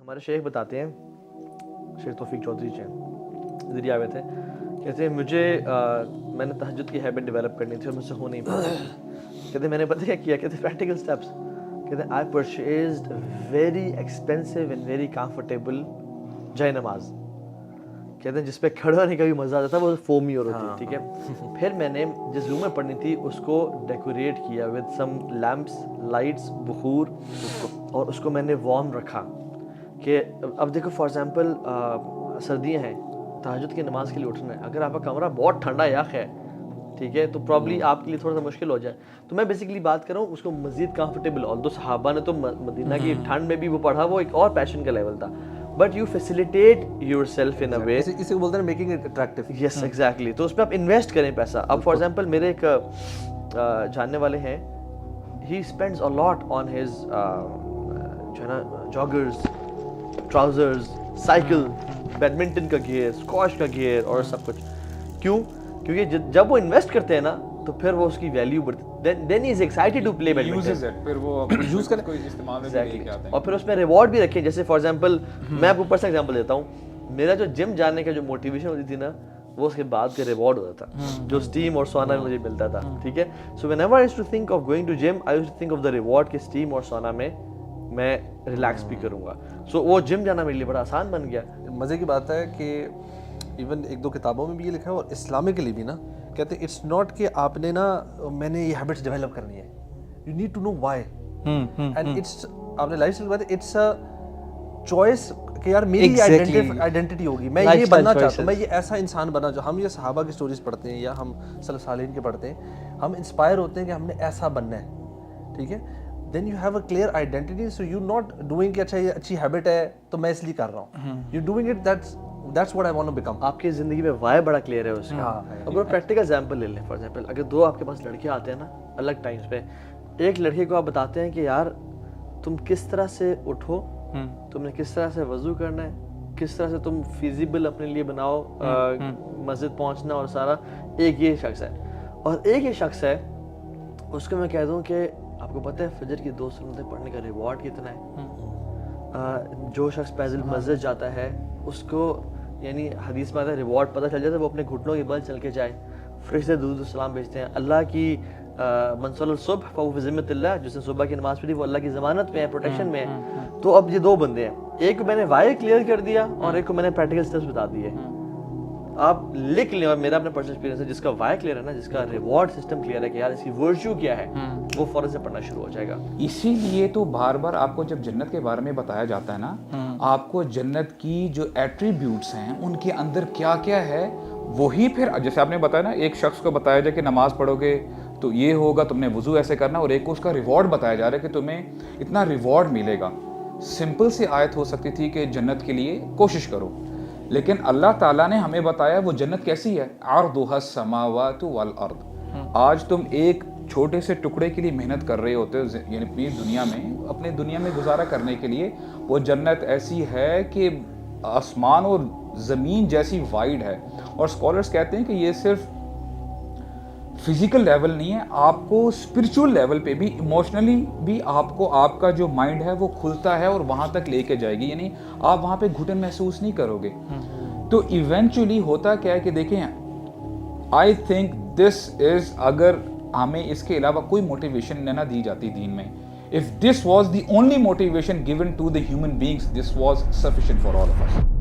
ہمارے شیخ بتاتے ہیں, شیخ توفیق چودھری جی ذریعہ ہوئے تھے, کہتے ہیں مجھے میں نے تہجد کی ہیبٹ ڈیولپ کرنی تھی اور مجھ سے ہو نہیں پا رہی. کہتے ہیں میں نے پتہ کیا کیا, کہتے ہیں پریکٹیکل اسٹیپس. کہتے ہیں I purchased very expensive and very comfortable جائے نماز. کہتے ہیں جس پہ کھڑا ہونے کا بھی مزہ آتا تھا, وہ فومی اور ہوتی, ٹھیک ہے. پھر میں نے جس روم میں پڑھنی تھی اس کو ڈیکوریٹ کیا ود سم لیمپس, لائٹس, بخور, اور اس کو میں نے وارم رکھا. کہ اب دیکھو فار ایگزامپل سردیاں ہیں, تہجد کی نماز کے لیے اٹھنا ہے, اگر آپ کا کمرہ بہت ٹھنڈا یخ ہے, ٹھیک ہے, تو پرابلی آپ کے لیے تھوڑا سا مشکل ہو جائے. تو میں بیسکلی بات کر رہا ہوں اس کو مزید کمفرٹیبل. اور صحابہ نے تو مدینہ کی ٹھنڈ میں بھی وہ پڑھا, وہ ایک اور پیشن کا لیول تھا. But you facilitate yourself in a way, اسے بولتے ہیں making it attractive. Yes exactly. تو اس پہ آپ انویسٹ کریں پیسہ. اب فار ایگزامپل میرے ایک جاننے والے ہیں, ہی spends a lot on his جو ہے نا جاگرز, ٹراؤزرز, سائیکل, بیڈمنٹن کا گیئر, اسکواش کا گیئر اور سب کچھ. کیوں؟ کیونکہ جب وہ انویسٹ کرتے ہیں نا تو پھر وہ اس کی ویلیو بڑھتی ہے. دین ہی از ایکسائٹیڈ ٹو پلے بیڈمنٹن, پھر وہ یوز کرنے کوئی استعمال میں لے کے آتے ہیں. اور پھر اس میں ریوارڈ بھی رکھیں. جیسے فار ایگزامپل میں آپ کو پرسنل ایگزامپل دیتا ہوں, میرا جو جم جانے کا جو موٹیویشن ہوتی تھی نا, وہ اس کے بعد کا ریوارڈ ہوتا تھا جو اسٹیم اور سونا میں مجھے ملتا تھا, ٹھیک ہے. So whenever I used to think of going to gym, I used to think of the reward کہ اسٹیم اور سونا میں میں ریلیکس بھی کروں گا. سو وہ جم جانا میرے لیے بڑا آسان بن گیا. مزے کی بات ہے کہ ایون ایک دو کتابوں میں بھی یہ لکھا ہے اور اسلامکلی بھی نا, کہتے ہیں اٹس ناٹ کہ آپ نے نا میں نے یہ ہیبٹس ڈیولپ کرنی ہے, you need to know why. And it's آپ نے لائف اسٹائل بات, اٹس اے چوائس کہ یار میری آئیڈینٹی ہوگی, میں یہ بننا چاہتا ہوں, میں یہ ایسا انسان بنا. جو ہم یہ صحابہ کی سٹوریز پڑھتے ہیں یا ہم سلف صالحین کے پڑھتے ہیں, ہم انسپائر ہوتے ہیں کہ ہم نے ایسا بننا ہے, ٹھیک ہے. Then you have a clear identity, so you not doing کہ اچھا یہ اچھی ہیبٹ ہے تو میں اس لیے کر رہا ہوں, you doing it that's what I want to become. آپ کی زندگی میں وائی بڑا کلیئر ہے اس کا. اب پریکٹیکل ایگزامپل لے لیں. فار ایگزامپل اگر دو آپ کے پاس لڑکے آتے ہیں نا الگ ٹائمس پہ, ایک لڑکے کو آپ بتاتے ہیں کہ یار تم کس طرح سے اٹھو, تم نے کس طرح سے وضو کرنا ہے, کس طرح سے تم فیزیبل اپنے لیے بناؤ مسجد پہنچنا اور سارا, ایک یہ شخص ہے. اور ایک یہ شخص ہے اس کو میں کہہ دوں کہ آپ کو پتہ ہے فجر کی 2 سنتیں پڑھنے کا ریوارڈ کتنا ہے. جو شخص پیدل مسجد جاتا ہے اس کو یعنی حدیث میں آتا ہے ریوارڈ پتہ چل جاتا ہے, وہ اپنے گھٹنوں کے بل چل کے جائے, فرشتے درود و سلام بھیجتے ہیں. اللہ کی من صلی الصبح فهو فی ذمۃ اللہ, جس نے صبح کی نماز پڑھی وہ اللہ کی ضمانت میں ہے, پروٹیکشن میں ہے. تو اب یہ 2 بندے ہیں, ایک کو میں نے وائی کلیئر کر دیا اور ایک کو میں نے پریکٹیکل اسٹیپس بتا دیے. آپ لکھ لیں, اور میرا اپنا پرسنل ایکسپیرینس ہے, جس کا وائی کلیئر ہے نا, جس کا ریوارڈ سسٹم کلیئر ہے کہ یار اس کی ورچو کیا ہے, وہ فوراً سے پڑھنا شروع ہو جائے گا. اسی لیے تو بار بار آپ کو جب جنت کے بارے میں بتایا جاتا ہے نا, آپ کو جنت کی جو ایٹریبیوٹس ہیں ان کے اندر کیا کیا ہے, وہی پھر جیسے آپ نے بتایا نا, ایک شخص کو بتایا جائے کہ نماز پڑھو گے تو یہ ہوگا, تم نے وضو ایسے کرنا, اور ایک کو اس کا ریوارڈ بتایا جا رہا ہے کہ تمہیں اتنا ریوارڈ ملے گا. سمپل سی آیت ہو سکتی تھی کہ جنت کے لیے کوشش کرو, لیکن اللہ تعالیٰ نے ہمیں بتایا وہ جنت کیسی ہے, عرضها السماوات والارض. آج تم ایک چھوٹے سے ٹکڑے کے لیے محنت کر رہے ہوتے ہو, یعنی اپنے دنیا میں گزارا کرنے کے لیے, وہ جنت ایسی ہے کہ آسمان اور زمین جیسی وائڈ ہے. اور اسکالرس کہتے ہیں کہ یہ صرف فزیکل لیول نہیں ہے, آپ کو اسپرچول لیول پہ بھی, ایموشنلی بھی آپ کو آپ کا جو مائنڈ ہے وہ کھلتا ہے اور وہاں تک لے کے جائے گی, یعنی آپ وہاں پہ گھٹن محسوس نہیں کرو گے. تو ایونچولی ہوتا کیا ہے کہ دیکھیں, آئی تھنک دس از, اگر ہمیں اس کے علاوہ کوئی موٹیویشن نہ دی جاتی دین میں, if this was the only motivation given to the human beings, this was sufficient for all of us.